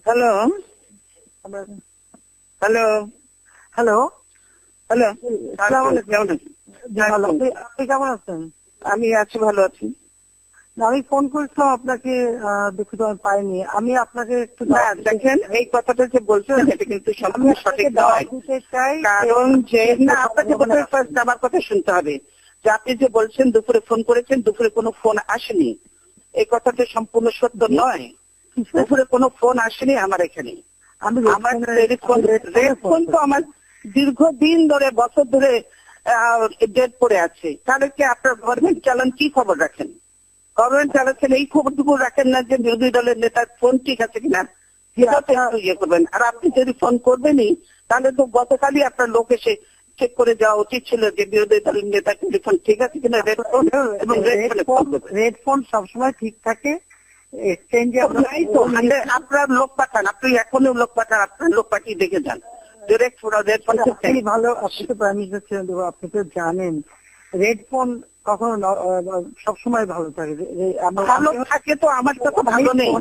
Hello hello hello, hello, আসসালামু আলাইকুম। কেমন আছেন? ভালো। আপনি কেমন আছেন? আমি আছি, ভালো আছি। না, আমি ফোন করেছিলাম আপনাকে, দুঃখিত আমি পাইনি। আমি আপনাকে একটু না দেখেন, এই কথাটা যে বলছেন এটা কিন্তু আমি সম্পূর্ণ আপনাকে সঠিক দাওয়াত নয়। দিতে চাই। কারণ যে না, আপনাকে বোধহয় first আমার কথা শুনতে হবে যে আপনি যে বলছেন দুপুরে ফোন করেছেন, দুপুরে কোনো ফোন আসেনি, এই কথাটা সম্পূর্ণ সত্য নয়। দুপুরে কোনো ফোন আসেনি আমার এখানে। আমি আমার রেড ফোন তো আমার দীর্ঘদিন ধরে, বছর ধরে ডেট পড়ে আছে। তাহলে কি আপনার গভর্নমেন্ট চালান কি খবর রাখেন? গভর্নমেন্ট চালাচ্ছেন এই খবরটুকু রাখেন না যে বিরোধী দলের নেতার ফোন ঠিক আছে কিনা, সেটাতে একটু ইয়ে করবেন। আর আপনি যদি ফোন করবেনই তাহলে তো গতকালই আপনার লোক এসে চেক করে যাওয়া উচিত ছিল যে বিরোধী দলের নেতার টেলিফোন ঠিক আছে কিনা, রেড ফোন এবং রেড ফোন সবসময় ঠিক থাকে। এক্সচেঞ্জে নাই তো আপনার লোক পাঠান, আপনি এখনই লোক পাঠান, আপনার লোক পাঠিয়ে দেখে যান। রেড ফোন আপনি ভালো, আপনি তো প্রাইম মিনিস্টার ছিলেন, তো আপনি তো জানেন রেড ফোন কখনো সবসময় ভালো থাকে। ভালো থাকে তো আমারটা তো ভালো নেই,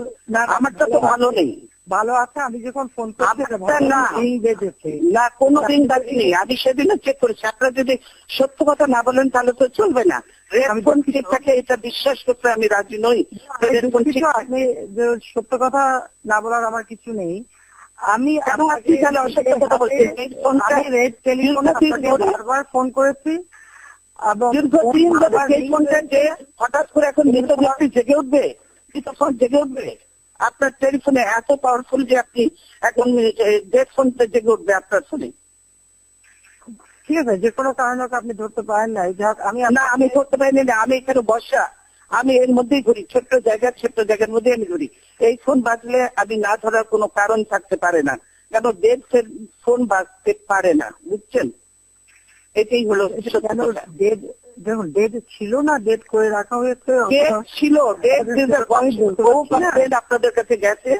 আমারটা তো ভালো নেই। ভালো আছে, আমি যখন ফোন করছি না বেজেছে না, কোনো দিন বাকি আমি সেদিনও চেক করেছি। আপনারা যদি সত্য কথা না বলেন তাহলে তো চলবে না। রেড ফোন ঠিক থাকে এটা বিশ্বাস করতে আমি রাজি নই। আপনি যে সত্য কথা না বলার আমার কিছু নেই। আমি আপনি তাহলে অসত্য কথা বলছেন। রেড টেলিফোনে বারবার ফোন করেছি দীর্ঘদিন ধরে সেই ফোনটা যে হঠাৎ করে এখন মৃত ব্যক্তি জেগে উঠবে, তখন জেগে উঠবে। আপনার টেলিফোনে এত পাওয়ারফুল যে আপনি এখন ডেড ফোনটা জেগে উঠবে আপনার ফোনে। ঠিক আছে, যে কোনো কারণে আপনি ধরতে পারেন না। যাক, আমি ধরতে পারিনি না, আমি এখানে বসা, আমি এর মধ্যেই ঘুরি, ছোট্ট জায়গার মধ্যে আমি ঘুরি। এই ফোন বাজলে আমি না ধরার কোনো কারণ থাকতে পারে না, কেন ডেড ফোন বাজতে পারে না, বুঝছেন? এটাই হলো দেখুন, ডেট ছিল না, ডেট করে রাখা হয়েছে। ডেট ছিল, ডেট আপনাদের কাছে গেছে,